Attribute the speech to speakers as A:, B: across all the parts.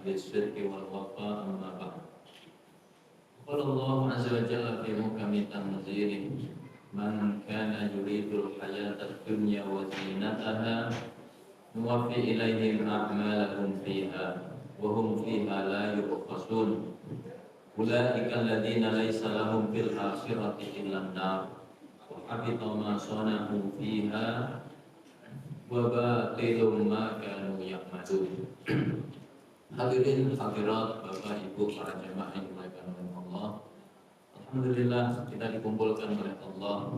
A: bis-sidqi wal wafa, amma ba'd. Qala Allah azza wa jalla fi muhkami tanzilih, man kana yuridul hayatad dunya wa zinataha nuwaffi ilaihim a'malahum fiha wa hum fiha la yubkhasun. Ulaika alladziina laisa lahum fil akhirati illa an-nar wa habita ma sana'u fiha wa batilum ma kanu ya'malun. Hadirin hadirat Bapak Ibu para jemaah yang dimuliakan oleh Allah. Alhamdulillah kita dikumpulkan oleh Allah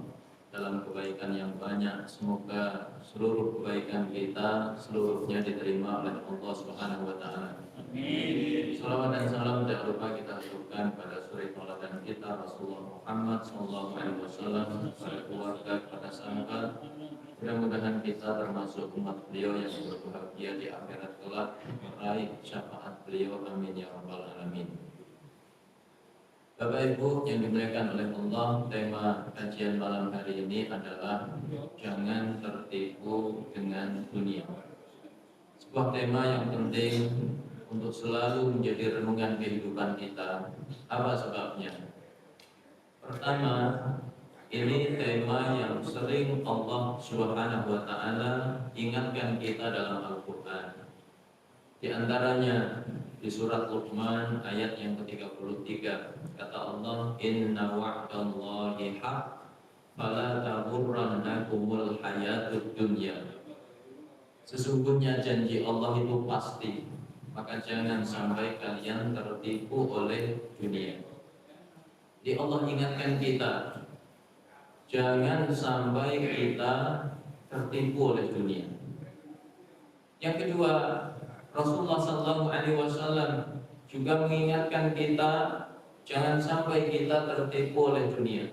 A: dalam kebaikan yang banyak. Semoga seluruh kebaikan kita seluruhnya diterima oleh Allah Subhanahu wa taala. Amin. Salawat dan salam tak lupa kita haturkan pada suri tauladan kita Rasulullah Muhammad sallallahu alaihi wasallam, pada keluarga, pada sahabat. Mudah-mudahan kita termasuk umat beliau yang berbahagia di akhirat kelak, meraih syafaat beliau. Amin ya rabbal alamin. Bapak Ibu yang dimuliakan oleh Allah, tema kajian malam hari ini adalah jangan tertipu dengan dunia. Sebuah tema yang penting untuk selalu menjadi renungan kehidupan kita. Apa sebabnya? Pertama, ini tema yang sering Allah Subhanahu wa taala ingatkan kita dalam Al-Qur'an. Di antaranya di surat Luqman ayat yang ke-33, kata Allah, inna wa'dallahi haqq fala taghurrannakumul hayatud dunya. Sesungguhnya janji Allah itu pasti, maka jangan sampai kalian tertipu oleh dunia. Jadi Allah ingatkan kita, jangan sampai kita tertipu oleh dunia. Yang kedua, Rasulullah SAW juga mengingatkan kita, jangan sampai kita tertipu oleh dunia.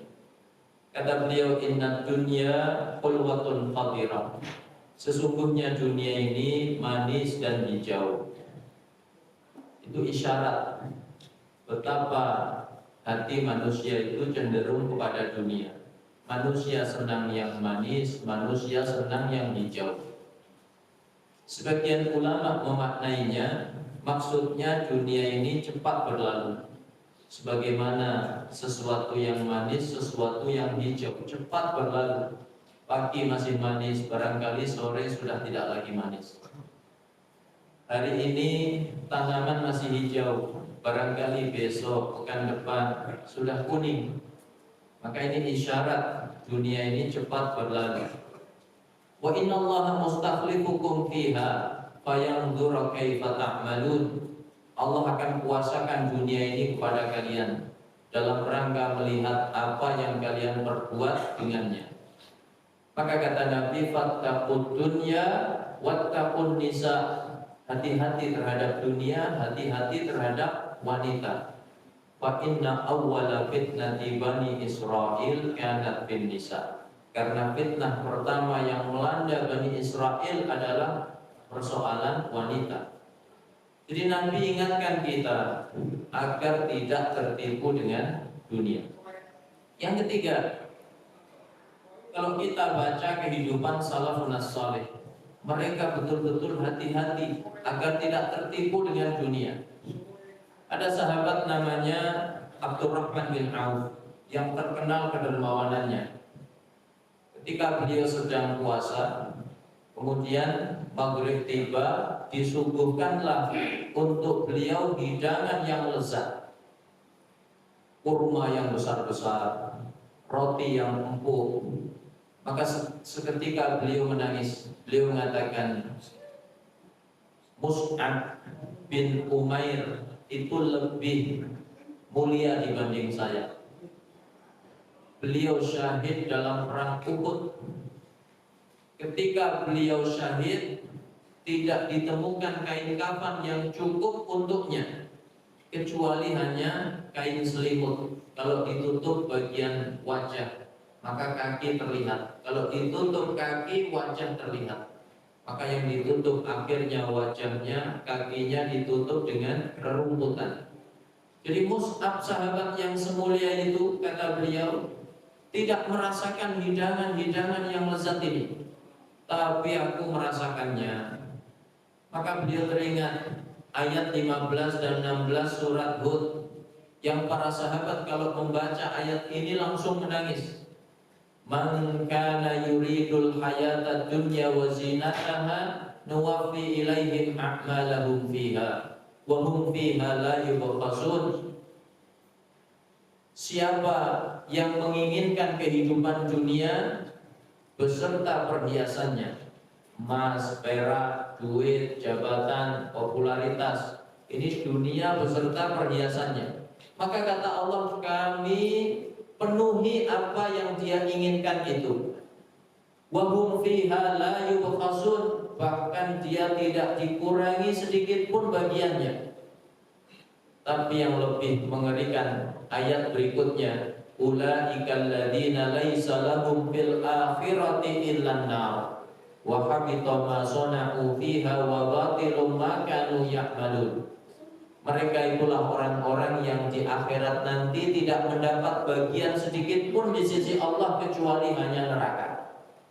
A: Kata beliau, inna dunya hulwatun khatirah. Sesungguhnya dunia ini manis dan hijau. Itu isyarat betapa hati manusia itu cenderung kepada dunia. Manusia senang yang manis, manusia senang yang hijau. Sebagian ulama memaknainya, maksudnya dunia ini cepat berlalu. Sebagaimana sesuatu yang manis, sesuatu yang hijau cepat berlalu. Pagi masih manis, barangkali sore sudah tidak lagi manis. Hari ini tanaman masih hijau, barangkali besok, pekan depan sudah kuning. Maka ini isyarat dunia ini cepat berlalu. Wa innallaha mustakhlifukum fiha fayanzura kaifa ta'malun. Allah akan kuasakan dunia ini kepada kalian dalam rangka melihat apa yang kalian perbuat dengannya. Maka kata Nabi, fattaqud dunya wattaqun nisa. Hati-hati terhadap dunia, hati-hati terhadap wanita. Wa inna awwala fitnati bani Israil kanat bin nisa. Karena fitnah pertama yang melanda Bani Israel adalah persoalan wanita. Jadi Nabi ingatkan kita agar tidak tertipu dengan dunia. Yang ketiga, kalau kita baca kehidupan salafun saleh, mereka betul-betul hati-hati agar tidak tertipu dengan dunia. Ada sahabat namanya Abdurrahman bin Auf yang terkenal kedermawanannya. Ketika beliau sedang puasa, kemudian maghrib tiba, disuguhkanlah untuk beliau hidangan yang lezat, kurma yang besar-besar, roti yang empuk. Maka seketika beliau menangis. Beliau mengatakan, Mus'ab bin Umair itu lebih mulia dibanding saya. Beliau syahid dalam perang Uhud. Ketika beliau syahid, tidak ditemukan kain kafan yang cukup untuknya, kecuali hanya kain selimut. Kalau ditutup bagian wajah, maka kaki terlihat. Kalau ditutup kaki, wajah terlihat. Maka yang ditutup akhirnya wajahnya, kakinya ditutup dengan rerumputan. Jadi Mus'ab, sahabat yang semulia itu, kata beliau, tidak merasakan hidangan-hidangan yang lezat ini, tapi aku merasakannya. Maka beliau teringat, ayat 15 dan 16 surat Hud, yang para sahabat kalau membaca ayat ini langsung menangis. Man kana yuridul hayata dunya wa zinataha nuwaffi ilaihim a'malahum fiha wa hum fiha la yubkhasun. Siapa yang menginginkan kehidupan dunia beserta perhiasannya, emas, perak, duit, jabatan, popularitas, ini dunia beserta perhiasannya, maka kata Allah, kami penuhi apa yang dia inginkan itu. Wa hum fiha la yubkhasun, bahkan dia tidak dikurangi sedikit pun bagiannya. Tapi yang lebih mengerikan ayat berikutnya, ulaikal ladzina laisa lahum fil akhirati illan nar wa habita ma sana'u fiha wa batilum ma kanu ya'malun. Mereka itulah orang-orang yang di akhirat nanti tidak mendapat bagian sedikit pun di sisi Allah kecuali hanya neraka.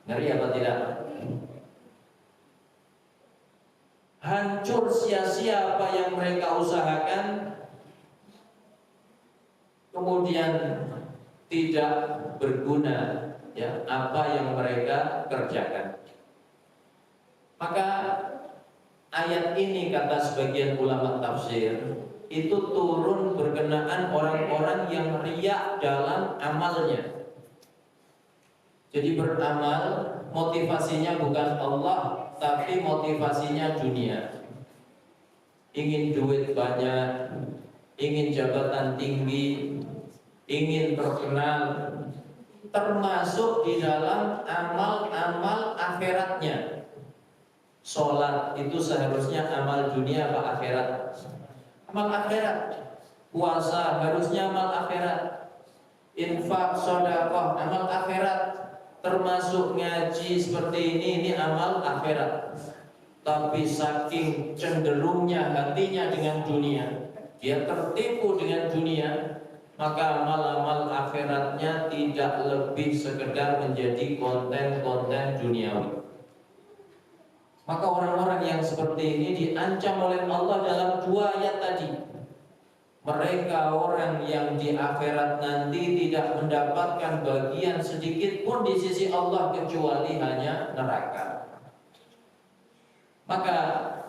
A: Ngeri apa tidak? Hancur sia-sia apa yang mereka usahakan, kemudian tidak berguna ya apa yang mereka kerjakan. Maka ayat ini kata sebagian ulama tafsir itu turun berkenaan orang-orang yang riya dalam amalnya. Jadi beramal motivasinya bukan Allah, tapi motivasinya dunia. Ingin duit banyak, ingin jabatan tinggi, ingin terkenal, termasuk di dalam amal-amal akhiratnya. Sholat itu seharusnya amal dunia apa akhirat? Amal akhirat. Puasa harusnya amal akhirat. Infak, sedekah, amal akhirat. Termasuk ngaji seperti ini amal akhirat. Tapi saking cenderungnya hatinya dengan dunia, dia tertipu dengan dunia, maka amal-amal akhiratnya tidak lebih sekedar menjadi konten-konten duniawi. Maka orang-orang yang seperti ini diancam oleh Allah dalam dua ayat tadi. Mereka orang yang di akhirat nanti tidak mendapatkan bagian sedikit pun di sisi Allah kecuali hanya neraka. Maka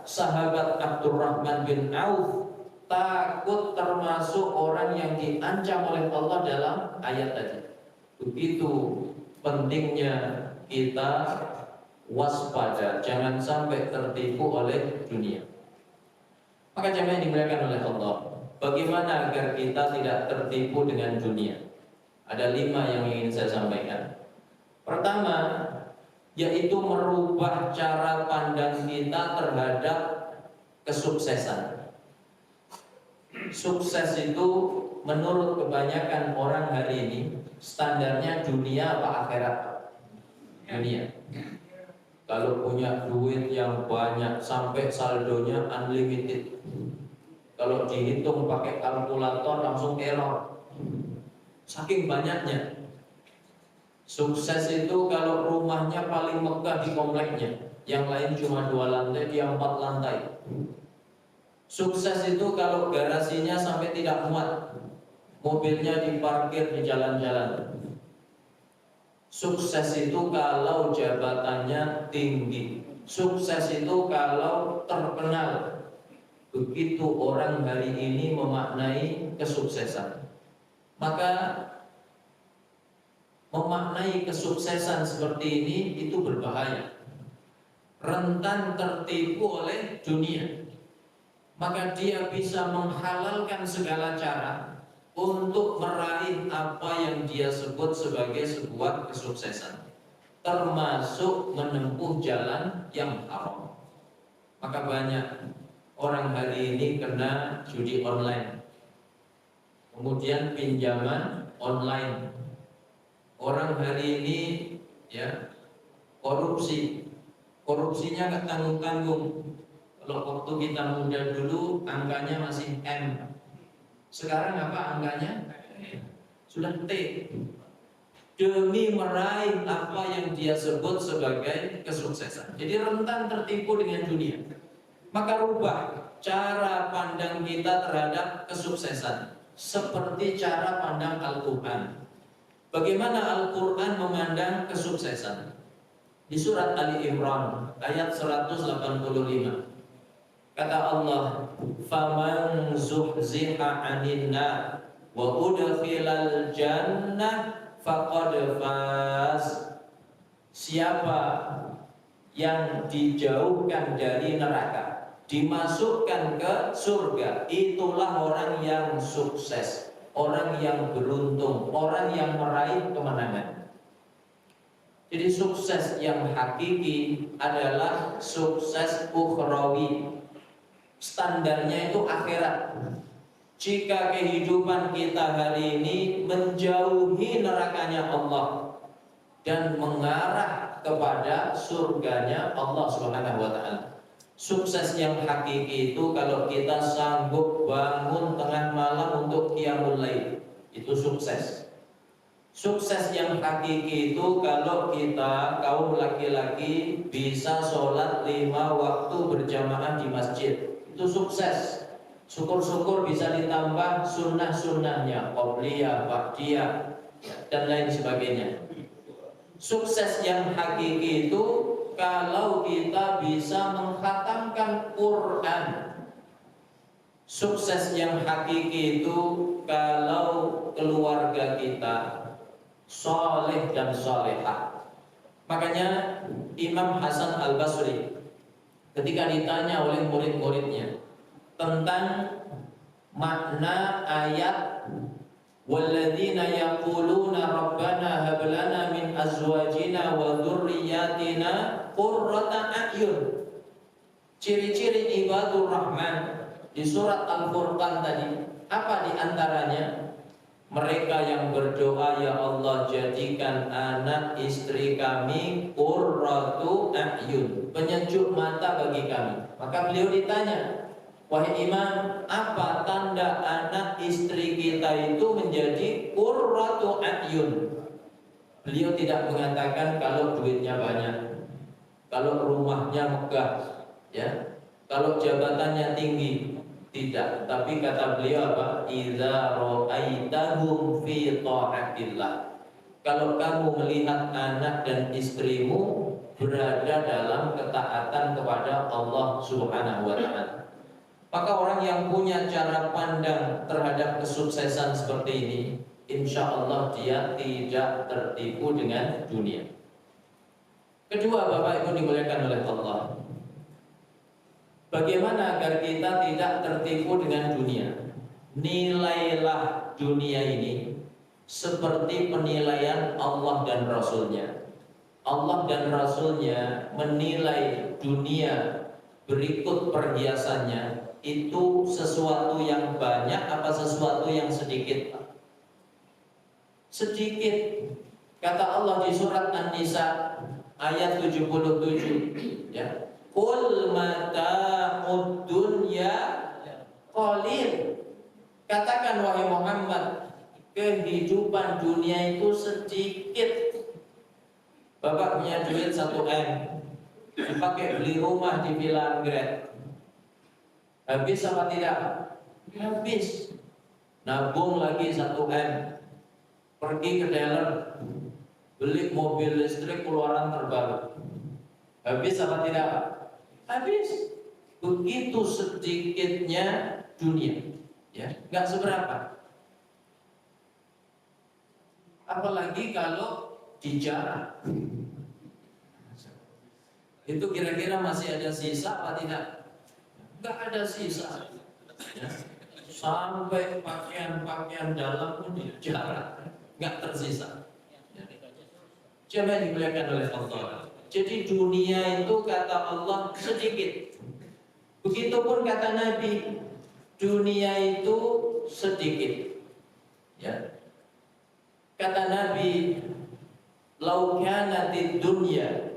A: sahabat Abdurrahman bin Auf takut termasuk orang yang diancam oleh Allah dalam ayat tadi. Begitu pentingnya kita waspada, jangan sampai tertipu oleh dunia. Maka jemaah yang dimuliakan oleh Allah, bagaimana agar kita tidak tertipu dengan dunia? Ada 5 yang ingin saya sampaikan. Pertama, yaitu merubah cara pandang kita terhadap kesuksesan. Sukses itu menurut kebanyakan orang hari ini standarnya dunia apa akhirat? Dunia. Kalau punya duit yang banyak sampai saldonya unlimited, kalau dihitung pakai kalkulator langsung error, saking banyaknya. Sukses itu kalau rumahnya paling megah di kompleknya, yang lain cuma 2 lantai, dia 4 lantai. Sukses itu kalau garasinya sampai tidak muat, mobilnya diparkir di jalan-jalan. Sukses itu kalau jabatannya tinggi. Sukses itu kalau terkenal. Begitu orang hari ini memaknai kesuksesan. Maka memaknai kesuksesan seperti ini itu berbahaya. Rentan tertipu oleh dunia. Maka dia bisa menghalalkan segala cara untuk meraih apa yang dia sebut sebagai sebuah kesuksesan, termasuk menempuh jalan yang haram. Maka banyak orang hari ini kena judi online, kemudian pinjaman online. Orang hari ini ya korupsi, korupsinya nggak tanggung-tanggung. Kalau waktu kita muda dulu angkanya masih M, sekarang apa angkanya? Sudah T. Demi meraih apa yang dia sebut sebagai kesuksesan. Jadi rentan tertipu dengan dunia. Maka rubah cara pandang kita terhadap kesuksesan seperti cara pandang Al-Quran. Bagaimana Al-Quran memandang kesuksesan? Di surat Ali Imran ayat 185 kata Allah, "Faman zuhziha 'anil nar wa udkhilal jannah faqad faz." Siapa yang dijauhkan dari neraka, dimasukkan ke surga, itulah orang yang sukses, orang yang beruntung, orang yang meraih kemenangan. Jadi sukses yang hakiki adalah sukses ukhrawi. Standarnya itu akhirat. Jika kehidupan kita hari ini menjauhi nerakanya Allah dan mengarah kepada surganya Allah Subhanahu wa taala. Sukses yang hakiki itu kalau kita sanggup bangun tengah malam untuk qiyamul lail, itu sukses. Sukses yang hakiki itu kalau kita kaum laki-laki bisa sholat 5 waktu berjamaah di masjid, itu sukses. Syukur-syukur bisa ditambah sunnah-sunnahnya, qobliyah, ba'diyah, dan lain sebagainya. Sukses yang hakiki itu kalau kita bisa mengkhatamkan Quran. Sukses yang hakiki itu kalau keluarga kita soleh dan solehah. Makanya Imam Hasan Al-Basri ketika ditanya oleh murid-muridnya tentang makna ayat walladzina yaquluna rabbana hab lana min azwajina wa dzurriyyatina qurrata a'yun, ciri-ciri ibadur rahman di surat Al-Furqan tadi, apa diantaranya? Mereka yang berdoa, ya Allah jadikan anak istri kami qurratu a'yun, penyejuk mata bagi kami. Maka beliau ditanya, wahai imam, apa tanda anak istri kita itu menjadi qurratu a'yun? Beliau tidak mengatakan kalau duitnya banyak, kalau rumahnya megah, ya, kalau jabatannya tinggi. Tidak, tapi kata beliau apa? Idza ra'aitahum fi ta'atillah. Kalau kamu melihat anak dan istrimu berada dalam ketaatan kepada Allah Subhanahu wa taala, maka orang yang punya cara pandang terhadap kesuksesan seperti ini, insya Allah dia tidak tertipu dengan dunia. Kedua, Bapak Ibu dimuliakan oleh Allah, bagaimana agar kita tidak tertipu dengan dunia? Nilailah dunia ini seperti penilaian Allah dan Rasulnya. Allah dan Rasulnya menilai dunia berikut perhiasannya itu sesuatu yang banyak apa sesuatu yang sedikit? Sedikit. Kata Allah di surat An-Nisa ayat 77, ya. Qul mata'ud dunya qalil. Katakan wahai Muhammad, kehidupan dunia itu sedikit. Bapak punya duit 1M, dipakai beli rumah di Villa Anggrek, habis apa tidak? Habis. Nabung lagi 1M, pergi ke dealer, beli mobil listrik keluaran terbaru, habis apa tidak? Habis. Begitu sedikitnya dunia, ya, nggak seberapa. Apalagi kalau dijarah, itu kira-kira masih ada sisa apa tidak? Nggak ada sisa, ya. Sampai pakaian-pakaian dalam pun dijarah, nggak tersisa. Coba dimuliakan oleh Allah. Jadi dunia itu kata Allah sedikit. Begitupun kata Nabi, dunia itu sedikit. Ya. Kata Nabi, "Lau kanatid dunya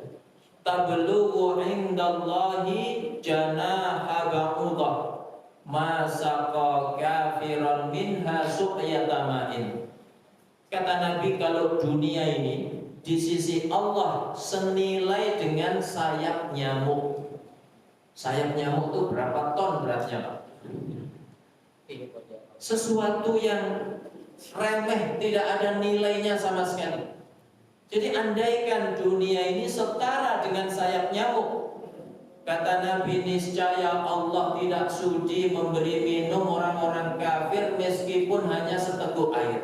A: tablughu 'indallahi janaha ba'udah, ma saqa kafiran minha suqyata ma'in." Kata Nabi, kalau dunia ini di sisi Allah senilai dengan sayap nyamuk, Sayap nyamuk itu berapa ton beratnya, Pak? Sesuatu yang remeh, tidak ada nilainya sama sekali. Jadi andaikan dunia ini setara dengan sayap nyamuk, kata Nabi, niscaya Allah tidak sudi memberi minum orang-orang kafir meskipun hanya seteguk air.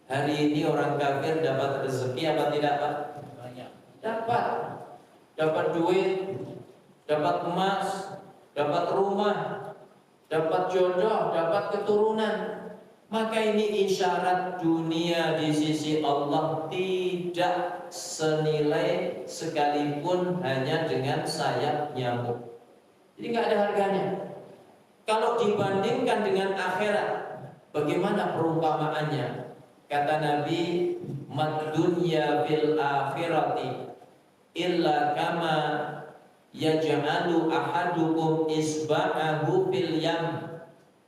A: Hari ini orang kafir dapat rezeki apa tidak, Pak? Dapat. Dapat duit, dapat emas, dapat rumah, dapat jodoh, dapat keturunan. Maka ini isyarat dunia di sisi Allah tidak senilai sekalipun hanya dengan sayap nyamuk. Jadi nggak ada harganya. Kalau dibandingkan dengan akhirat, bagaimana perumpamaannya? Kata Nabi, "Mad dunya fil akhirati illa kama yaj'alu ahadukum isba'ahu fil yam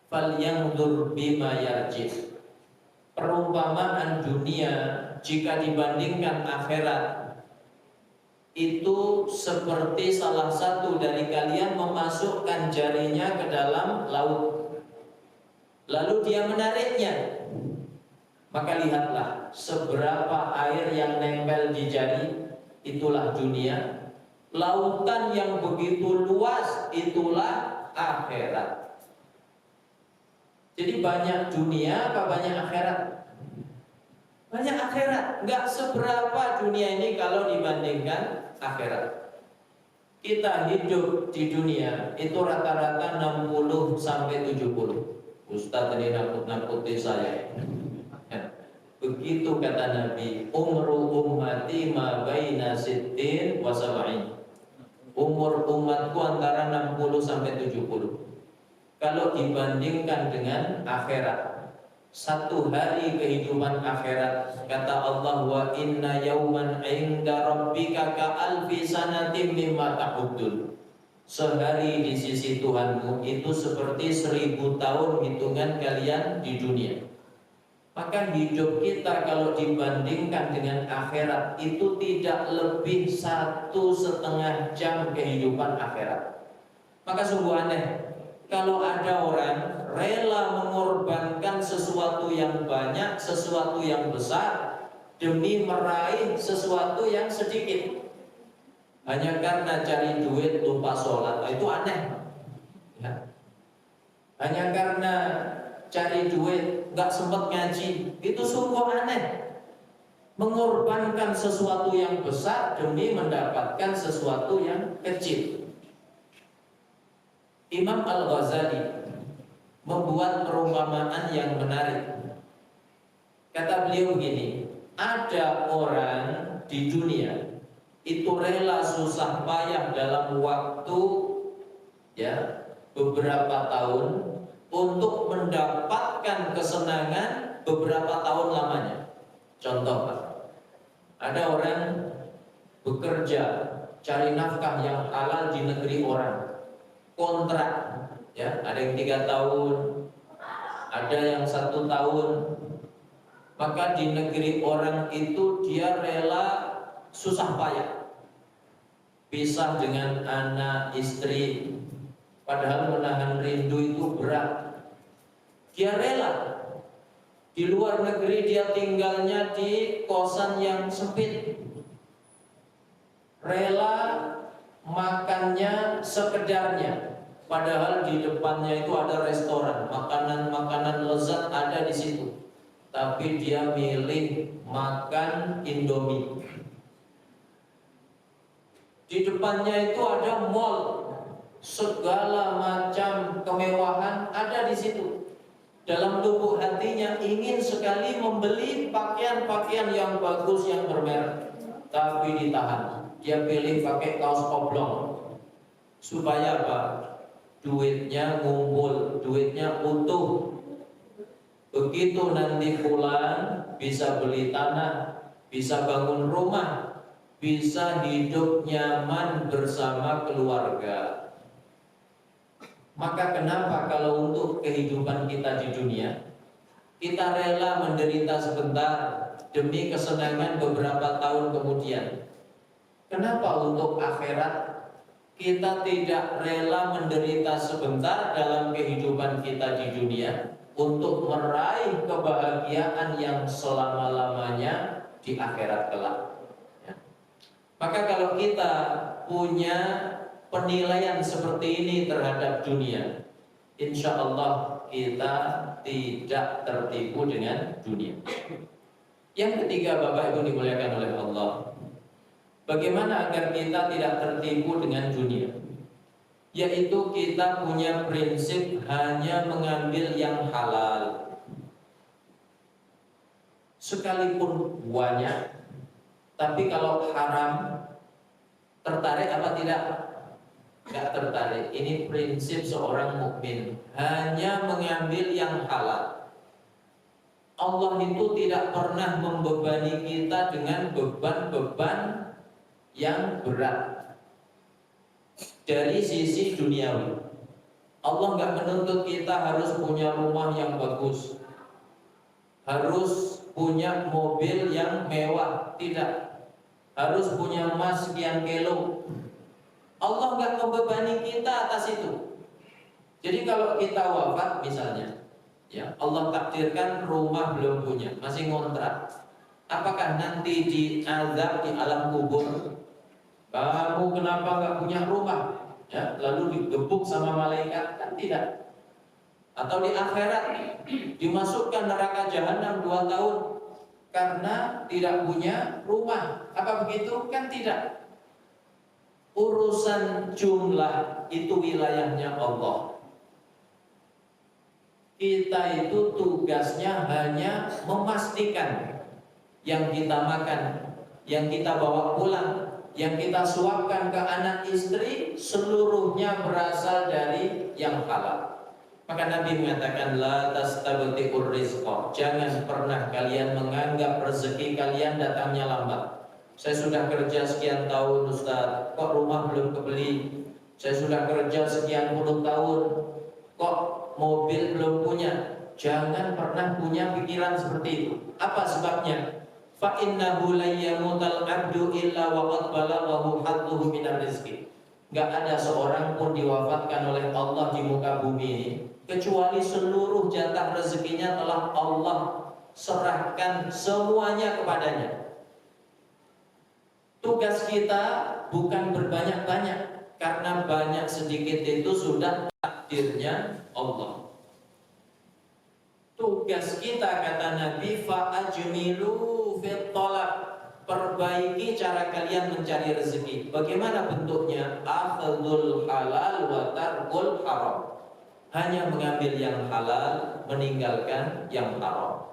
A: falyanzur bima yarji." Perumpamaan dunia jika dibandingkan akhirat itu seperti salah satu dari kalian memasukkan jarinya ke dalam laut, lalu dia menariknya. Maka lihatlah seberapa air yang nempel di jari, itulah dunia. Lautan yang begitu luas, itulah akhirat. Jadi banyak dunia apa banyak akhirat? Banyak akhirat. Nggak seberapa dunia ini kalau dibandingkan akhirat. Kita hidup di dunia itu rata-rata 60 sampai 70. Ustaz ini nakut-nakuti saya. Begitu kata Nabi, umru ummati ma baina sittin wa sab'in. Umur umatku antara 60 sampai 70. Kalau dibandingkan dengan akhirat, satu hari kehidupan akhirat, kata Allah, wa inna yauman 'inda rabbika ka alfi sanatin mimma ta'uddun. Sehari di sisi Tuhanmu itu seperti 1000 tahun hitungan kalian di dunia. Maka hidup kita kalau dibandingkan dengan akhirat itu tidak lebih 1,5 jam kehidupan akhirat. Maka sungguh aneh kalau ada orang rela mengorbankan sesuatu yang banyak, sesuatu yang besar demi meraih sesuatu yang sedikit. Hanya karena cari duit lupa sholat, itu aneh ya. Hanya karena cari duit nggak sempat ngaji, itu sungguh aneh. Mengorbankan sesuatu yang besar demi mendapatkan sesuatu yang kecil. Imam Al-Ghazali membuat perumpamaan yang menarik. Kata beliau begini, ada orang di dunia itu rela susah payah dalam waktu ya beberapa tahun untuk mendapatkan kesenangan beberapa tahun lamanya. Contoh, Pak, ada orang bekerja cari nafkah yang halal di negeri orang, kontrak ya, ada yang 3 tahun, ada yang 1 tahun. Maka di negeri orang itu dia rela susah payah, pisah dengan anak istri, padahal menahan rindu itu berat. Dia rela. Di luar negeri dia tinggalnya di kosan yang sempit, rela makannya sekedarnya, padahal di depannya itu ada restoran, makanan-makanan lezat ada di situ. Tapi dia milih makan Indomie. Di depannya itu ada mall, segala macam kemewahan ada di situ. Dalam lubuk hatinya ingin sekali membeli pakaian-pakaian yang bagus, yang bermerek, tapi ditahan. Dia pilih pakai kaos oblong. Supaya apa? Duitnya ngumpul, duitnya utuh. Begitu nanti pulang bisa beli tanah, bisa bangun rumah, bisa hidup nyaman bersama keluarga. Maka kenapa kalau untuk kehidupan kita di dunia kita rela menderita sebentar demi kesenangan beberapa tahun kemudian? Kenapa untuk akhirat Kita tidak rela menderita sebentar dalam kehidupan kita di dunia untuk meraih kebahagiaan yang selama-lamanya di akhirat kelak. Ya. Maka kalau kita punya penilaian seperti ini terhadap dunia, insya Allah kita tidak tertipu dengan dunia. Yang ketiga, Bapak Ibu dimuliakan oleh Allah, bagaimana agar kita tidak tertipu dengan dunia? Yaitu kita punya prinsip hanya mengambil yang halal, sekalipun banyak. Tapi kalau haram, tertarik apa tidak? Tidak tertarik. Ini prinsip seorang mukmin, hanya mengambil yang halal. Allah itu tidak pernah membebani kita dengan beban-beban yang berat dari sisi duniawi. Allah nggak menuntut kita harus punya rumah yang bagus, harus punya mobil yang mewah, tidak. Harus punya emas sekian kilo. Allah nggak membebani kita atas itu. Jadi kalau kita wafat misalnya, ya Allah takdirkan rumah belum punya, masih ngontrak. Apakah nanti diazab di alam kubur? Kamu kenapa nggak punya rumah? Ya, lalu digebuk sama malaikat? Kan tidak. Atau di akhirat dimasukkan neraka jahanam 2 tahun karena tidak punya rumah. Apa begitu? Kan tidak. Urusan jumlah itu wilayahnya Allah. Kita itu tugasnya hanya memastikan yang kita makan, yang kita bawa pulang, yang kita suapkan ke anak istri, seluruhnya berasal dari yang halal. Maka Nabi mengatakan, la tastabti'ur rizqa, jangan pernah kalian menganggap rezeki kalian datangnya lambat. Saya sudah kerja sekian tahun Ustaz, kok rumah belum kebeli? Saya sudah kerja sekian puluh tahun, kok mobil belum punya? Jangan pernah punya pikiran seperti itu. Apa sebabnya? Fa innahu la yamutal 'abdu illa wa qad balaghahu hadduhu minar rizqi. Enggak ada seorang pun diwafatkan oleh Allah di muka bumi ini kecuali seluruh jatah rezekinya telah Allah serahkan semuanya kepadanya. Tugas kita bukan berbanyak-banyak, karena banyak sedikit itu sudah takdirnya Allah. Tugas kita, kata Nabi, fa'ajmilu fit talab, perbaiki cara kalian mencari rezeki. Bagaimana bentuknya? Akhdhul halal wa tarkul haram. Hanya mengambil yang halal, meninggalkan yang haram.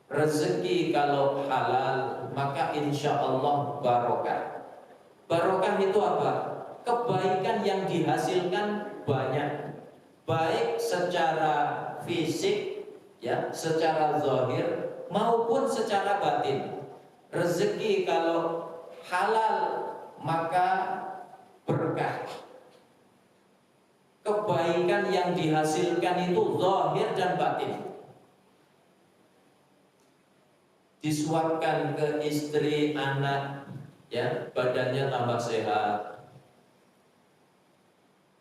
A: Rezeki kalau halal, maka insya Allah barokah. Barokah itu apa? Kebaikan yang dihasilkan banyak, baik secara fisik, ya, secara zahir maupun secara batin. Rezeki kalau halal maka berkah. Kebaikan yang dihasilkan itu zahir dan batin. Disuapkan ke istri, anak, ya, badannya tambah sehat,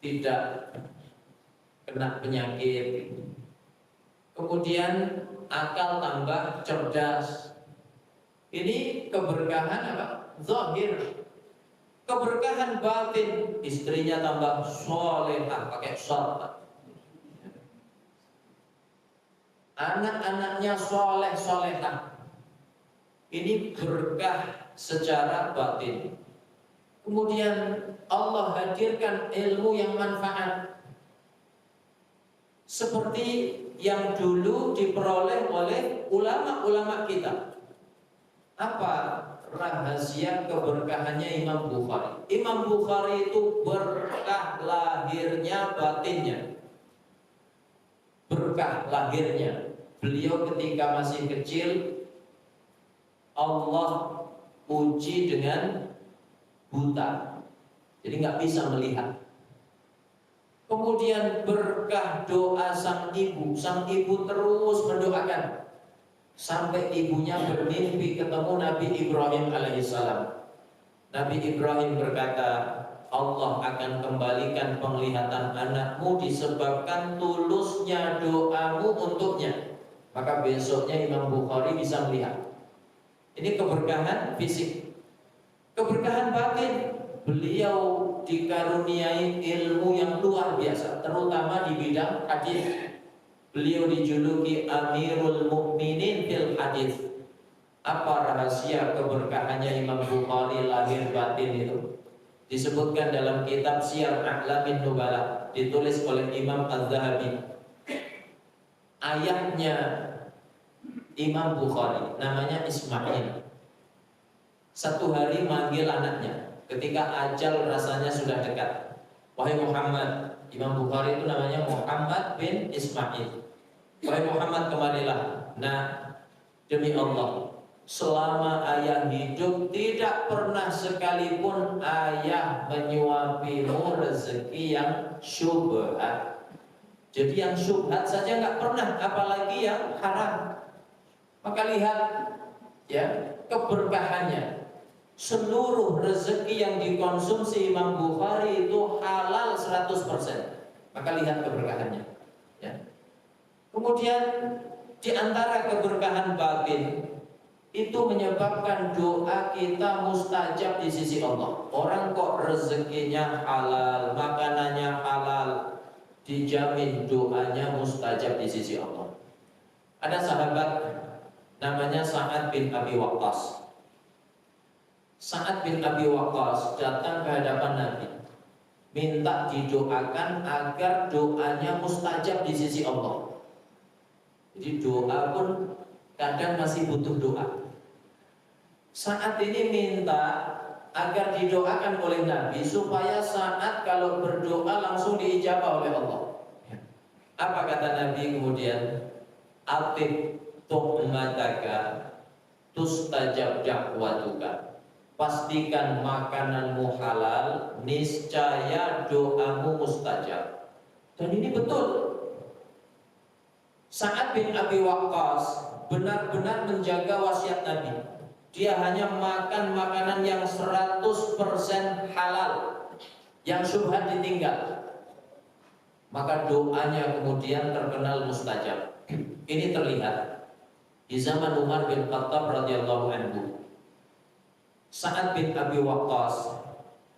A: tidak kena penyakit. Kemudian akal tambah cerdas. Ini keberkahan apa? Zahir. Keberkahan batin, istrinya tambah solehah, pakai sholat. Anak-anaknya soleh solehah. Ini berkah secara batin. Kemudian Allah hadirkan ilmu yang manfaat, seperti yang dulu diperoleh oleh ulama-ulama kita. Apa rahasia keberkahannya Imam Bukhari? Imam Bukhari itu berkah lahirnya, batinnya. Berkah lahirnya. Beliau ketika masih kecil, Allah uji dengan buta, jadi nggak bisa melihat. Kemudian berkah doa sang ibu terus mendoakan sampai ibunya bermimpi ketemu Nabi Ibrahim alaihissalam. Nabi Ibrahim berkata, Allah akan kembalikan penglihatan anakmu disebabkan tulusnya doamu untuknya. Maka besoknya Imam Bukhari bisa melihat. Ini keberkahan fisik. Keberkahan batin, beliau dikaruniai ilmu yang luar biasa, terutama di bidang hadis. Beliau dijuluki Amirul Mukminin fil hadis. Apa rahasia keberkahannya Imam Bukhari lahir batin itu? Disebutkan dalam kitab Syiar A'lamin Nubala, ditulis oleh Imam Az-Zahabi. Ayahnya Imam Bukhari namanya Ismail. Satu hari manggil anaknya ketika ajal rasanya sudah dekat. Wahai Muhammad, Imam Bukhari itu namanya Muhammad bin Ismail. Wahai Muhammad, kemarilah. Nah, demi Allah, selama ayah hidup tidak pernah sekalipun ayah menyuapimu rezeki yang syubhat. Jadi yang syubhat saja nggak pernah, apalagi yang haram. Maka lihat ya keberkahannya. Seluruh rezeki yang dikonsumsi Imam Bukhari itu halal 100%. Maka lihat keberkahannya ya. Kemudian di antara keberkahan batin itu menyebabkan doa kita mustajab di sisi Allah. Orang kok rezekinya halal, makanannya halal, dijamin doanya mustajab di sisi Allah. Ada sahabat namanya Sa'ad bin Abi Waqqas. Sa'ad bin Abi Waqqas datang ke hadapan Nabi, minta didoakan agar doanya mustajab di sisi Allah. Jadi doa pun kadang masih butuh doa. Saat ini minta agar didoakan oleh Nabi supaya saat kalau berdoa langsung diijabah oleh Allah. Apa kata Nabi kemudian? Atib tuhmataka tustajab dakwatuka. Pastikan makananmu halal, niscaya doamu mustajab. Dan ini betul. Sa'ad bin Abi Waqqas benar-benar menjaga wasiat Nabi. Dia hanya makan makanan yang 100% halal, yang syubhat ditinggal. Maka doanya kemudian terkenal mustajab. Ini terlihat di zaman Umar bin Khattab radhiyallahu anhu. Sa'ad bin Abi Waqqas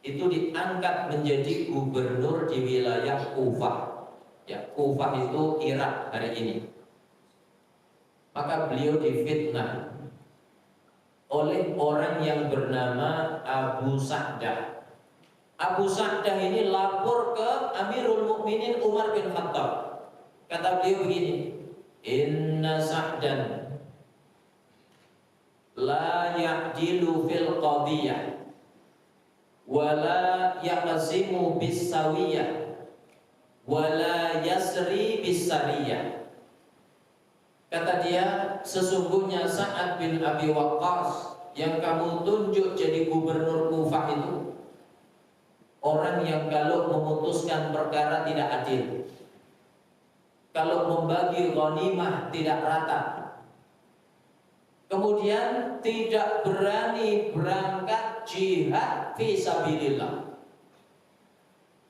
A: itu diangkat menjadi gubernur di wilayah Kufah. Ya, Kufah itu Irak hari ini. Maka beliau difitnah oleh orang yang bernama Abu Sa'dah. Abu Sa'dah ini lapor ke Amirul Mukminin Umar bin Khattab. Kata beliau begini, Inna Sa'dan la ya'dilu fil qadiyah wa la yaqsimu bis sawiyah wa la yasri bis sariyah. Kata dia, sesungguhnya Sa'ad bin Abi Waqqas yang kamu tunjuk jadi gubernur Kufah itu orang yang kalau memutuskan perkara tidak adil, kalau membagi ghanimah tidak rata, kemudian tidak berani berangkat jihad fi sabilillah.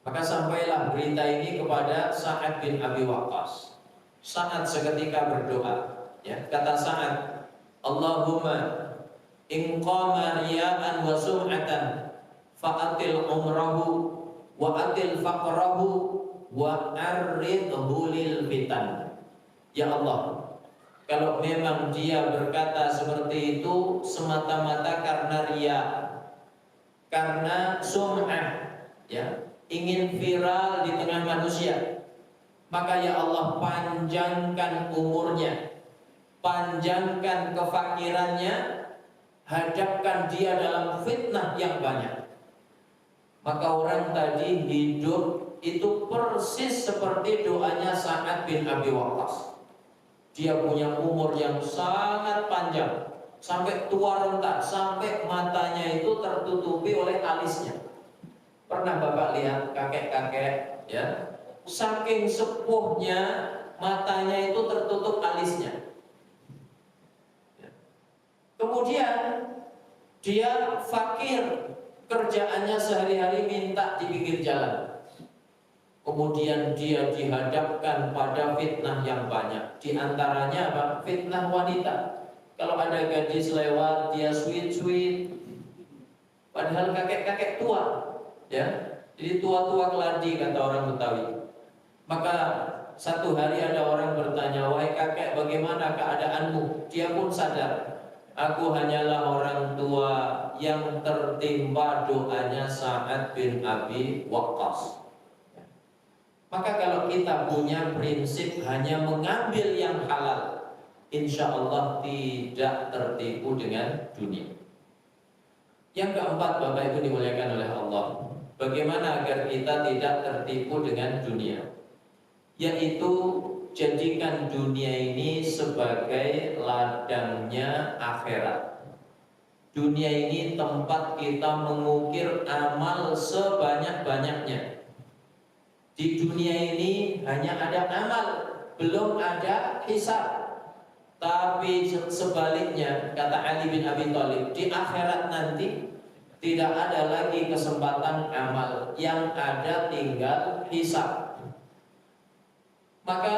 A: Maka sampailah berita ini kepada Sa'ad bin Abi Waqqas. Sa'ad seketika berdoa, ya, kata Sa'ad, Allahumma in qama riya'an wa sum'atan fa'atil umrahu wa atil faqrahu wa arridhu lil fitan. Ya Allah, kalau memang dia berkata seperti itu semata-mata karena riya, karena sum'ah, ya, ingin viral di tengah manusia, maka ya Allah panjangkan umurnya, panjangkan kefakirannya, hadapkan dia dalam fitnah yang banyak. Maka orang tadi hidup itu persis seperti doanya Sa'ad bin Abi Waqqas. Dia punya umur yang sangat panjang, sampai tua renta, sampai matanya itu tertutupi oleh alisnya. Pernah Bapak lihat kakek-kakek, ya, saking sepuhnya matanya itu tertutup alisnya. Kemudian dia fakir, kerjaannya sehari-hari minta di pinggir jalan. Kemudian dia dihadapkan pada fitnah yang banyak. Di antaranya apa? Fitnah wanita. Kalau ada gadis lewat, dia sweet-sweet. Padahal kakek-kakek tua, ya. Jadi tua-tua keladi kata orang Betawi. Maka satu hari ada orang bertanya, "Wahai kakek, bagaimana keadaanmu?" Dia pun sadar, "Aku hanyalah orang tua yang tertimpa doanya Sa'ad bin Abi Waqqas." Maka kalau kita punya prinsip hanya mengambil yang halal, insya Allah tidak tertipu dengan dunia. Yang keempat, Bapak Ibu dimuliakan oleh Allah, bagaimana agar kita tidak tertipu dengan dunia? Yaitu jadikan dunia ini sebagai ladangnya akhirat. Dunia ini tempat kita mengukir amal sebanyak-banyaknya. Di dunia ini hanya ada amal, belum ada hisab. Tapi sebaliknya, kata Ali bin Abi Thalib, di akhirat nanti tidak ada lagi kesempatan amal, yang ada tinggal hisab. Maka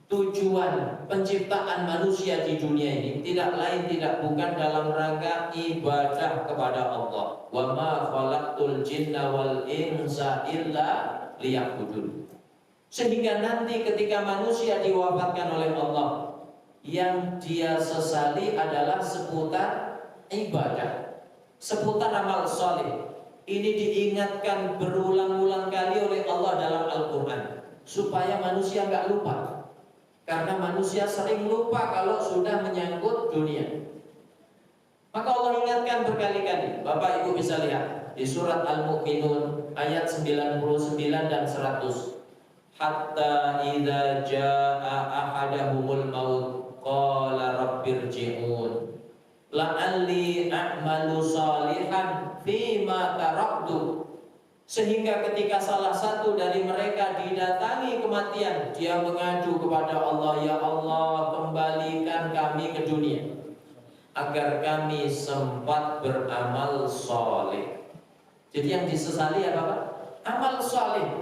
A: tujuan penciptaan manusia di dunia ini tidak lain tidak bukan dalam rangka ibadah kepada Allah. Wa ma khalaqtul jinna wal insa illa liya'budun. Sehingga nanti ketika manusia diwafatkan oleh Allah, yang dia sesali adalah seputar ibadah, seputar amal soleh. Ini diingatkan berulang-ulang kali oleh Allah dalam Al-Quran supaya manusia nggak lupa. Karena manusia sering lupa kalau sudah menyangkut dunia. Maka Allah ingatkan berkali-kali. Bapak Ibu bisa lihat di surat Al-Mu'minun ayat 99 dan 100. Hatta idza jaa ahadahumul maut qala rabbirji'un la'alli a'malu salihan fima taraktu. Sehingga ketika salah satu dari mereka didatangi kematian, dia mengadu kepada Allah, "Ya Allah, kembalikan kami ke dunia agar kami sempat beramal soleh." Jadi yang disesali apa Pak? Amal soleh.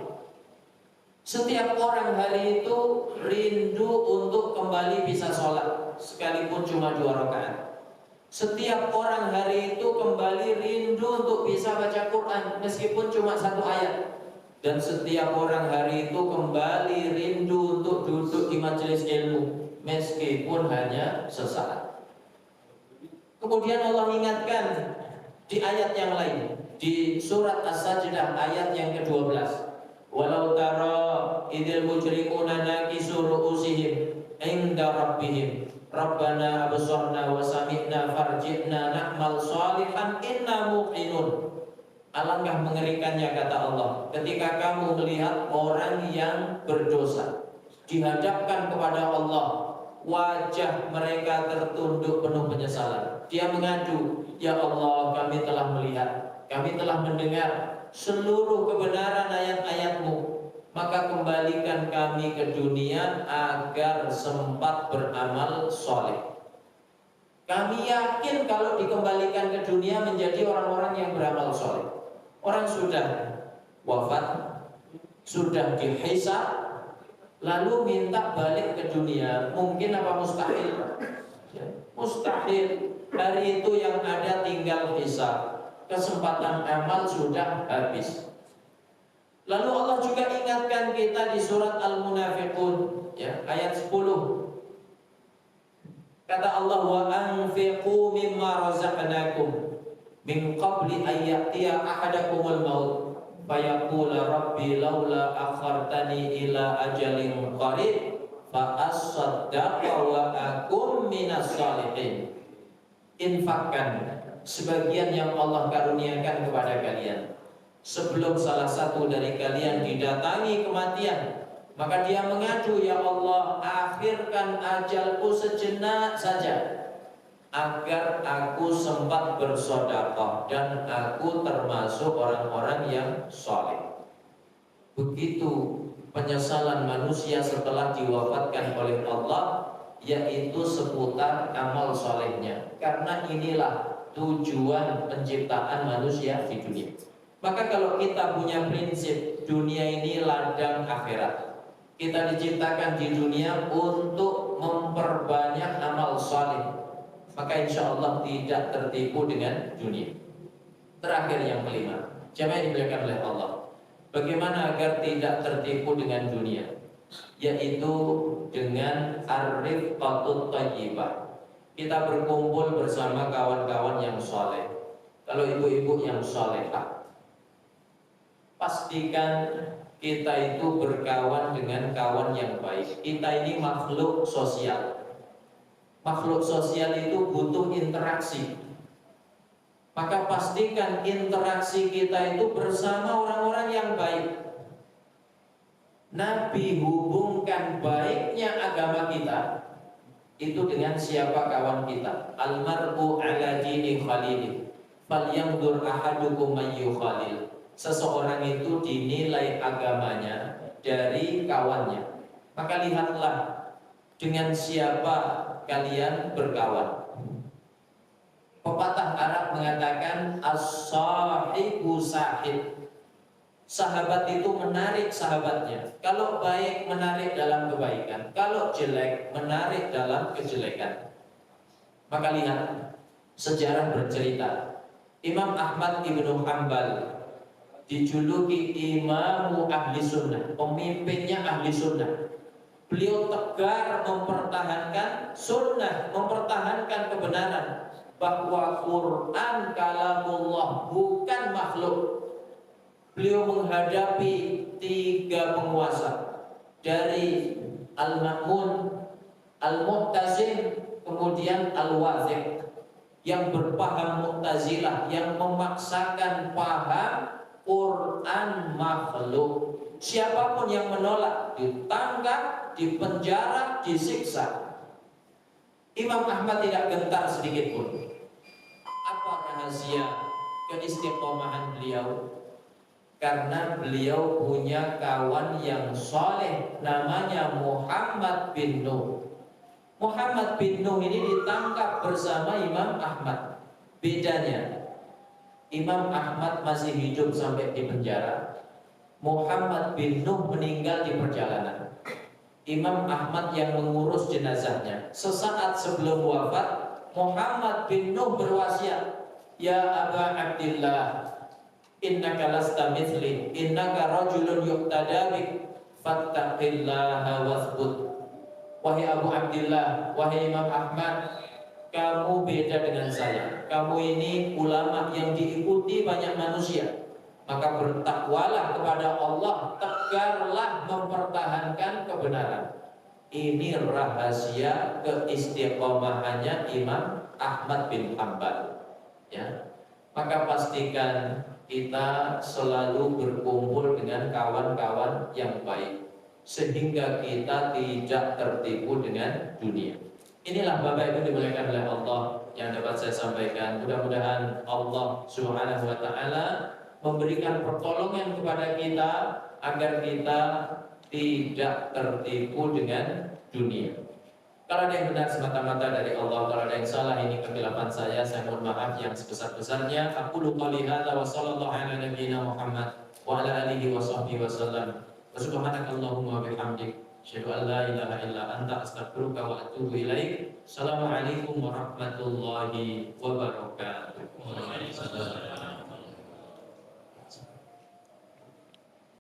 A: Setiap orang hari itu rindu untuk kembali bisa sholat, sekalipun cuma 2 rakaat. Setiap orang hari itu kembali rindu untuk bisa baca Quran, meskipun cuma 1 ayat. Dan setiap orang hari itu kembali rindu untuk duduk di majelis ilmu, meskipun hanya sesaat. Kemudian Allah ingatkan di ayat yang lain, di surat As-Sajdah ayat yang ke-12. Walau tara idil mujrimuna nakisu ru'usihim inda rabbihim Rabbana absarna wa sami'na farji'na na'mal salihan inna muqinun. Alangkah mengerikannya kata Allah ketika kamu melihat orang yang berdosa dihadapkan kepada Allah, wajah mereka tertunduk penuh penyesalan. Dia mengadu, "Ya Allah, kami telah melihat, kami telah mendengar seluruh kebenaran ayat-ayat-Mu, maka kembalikan kami ke dunia agar sempat beramal soleh." Kami yakin kalau dikembalikan ke dunia menjadi orang-orang yang beramal soleh. Orang sudah wafat, sudah dihisab, lalu minta balik ke dunia, mungkin apa mustahil? Mustahil. Hari itu yang ada tinggal hisab, kesempatan amal sudah habis. Lalu Allah juga ingatkan kita di surat Al-Munafiqun, ya, ayat 10. Kata Allah, "Wa anfiqu mimma razaqnakum min qabli an ya'tiya ahadakumul maut fayaqula rabbi laula akhartani ila ajalin qarib fa asaddaqa wa akum minas salihin." Infakkan sebagian yang Allah karuniakan kepada kalian sebelum salah satu dari kalian didatangi kematian, maka dia mengadu, "Ya Allah, akhirkan ajalku sejenak saja agar aku sempat bersedekah dan aku termasuk orang-orang yang saleh." Begitu penyesalan manusia setelah diwafatkan oleh Allah, yaitu seputar amal solehnya. Karena inilah tujuan penciptaan manusia di dunia. Maka kalau kita punya prinsip dunia ini ladang akhirat, kita diciptakan di dunia untuk memperbanyak amal saleh, maka insya Allah tidak tertipu dengan dunia. Terakhir yang kelima, jamaah yang dimuliakan oleh Allah, bagaimana agar tidak tertipu dengan dunia? Yaitu dengan ar-rifqatut thayyibah. Kita berkumpul bersama kawan-kawan yang saleh. Kalau ibu-ibu yang salehah, pastikan kita itu berkawan dengan kawan yang baik. Kita ini makhluk sosial. Makhluk sosial itu butuh interaksi. Maka pastikan interaksi kita itu bersama orang-orang yang baik. Nabi hubungkan baiknya agama kita itu dengan siapa kawan kita. Al-mar'u ala dini khalili falyanzur ahadukum man yukhalil. Seseorang itu dinilai agamanya dari kawannya. Maka lihatlah dengan siapa kalian berkawan. Pepatah Arab mengatakan as-sahibu sahib. Sahabat itu menarik sahabatnya. Kalau baik menarik dalam kebaikan, kalau jelek menarik dalam kejelekan. Maka lihat, sejarah bercerita, Imam Ahmad ibnu Hanbal dijuluki imamu ahli sunnah, pemimpinnya ahli sunnah. Beliau tegar mempertahankan sunnah, mempertahankan kebenaran, bahwa Quran kalamullah, bukan makhluk. Beliau menghadapi 3 penguasa, dari Al-Ma'mun, Al-Mu'tazim, kemudian Al-Wathiq, yang berpaham Mu'tazilah, yang memaksakan paham Quran makhluk. Siapapun yang menolak ditangkap, dipenjara, disiksa. Imam Ahmad tidak gentar sedikit pun. Apa rahasia keistiqomahan beliau? Karena beliau punya kawan yang soleh, namanya Muhammad bin Nuh. Muhammad bin Nuh ini ditangkap bersama Imam Ahmad. Bedanya, Imam Ahmad masih hidup sampai di penjara. Muhammad bin Nuh meninggal di perjalanan. Imam Ahmad yang mengurus jenazahnya. Sesaat sebelum wafat, Muhammad bin Nuh berwasiat, ya Aba Abdillah, innaka lasta mithli, innaka rajulun yuqtada bik, fattaqillaha wasbut. Wahai Abu Abdillah, wahai Imam Ahmad, kamu beda dengan saya. Kamu ini ulama yang diikuti banyak manusia. Maka bertakwalah kepada Allah, tegarlah mempertahankan kebenaran. Ini rahasia keistiqomahannya Imam Ahmad bin Hanbal. Ya. Maka pastikan kita selalu berkumpul dengan kawan-kawan yang baik, sehingga kita tidak tertipu dengan dunia. Inilah Bapak Ibu dimuliakan oleh Allah yang dapat saya sampaikan. Mudah-mudahan Allah Subhanahu wa taala memberikan pertolongan kepada kita agar kita tidak tertipu dengan dunia. Kalau ada yang benar semata-mata dari Allah, kalau ada yang salah ini kekhilapan saya mohon maaf yang sebesar-besarnya. Aqulu qouli hadza wa sallallahu ala nabiyyina Muhammad wa ala alihi wa sahbihi wasallam. Wa subhanakallahumma wa bihamdik, asyhadu an la ilaha illa anta, astaghfiruka wa atubu ilaik. Assalamualaikum warahmatullahi wabarakatuh.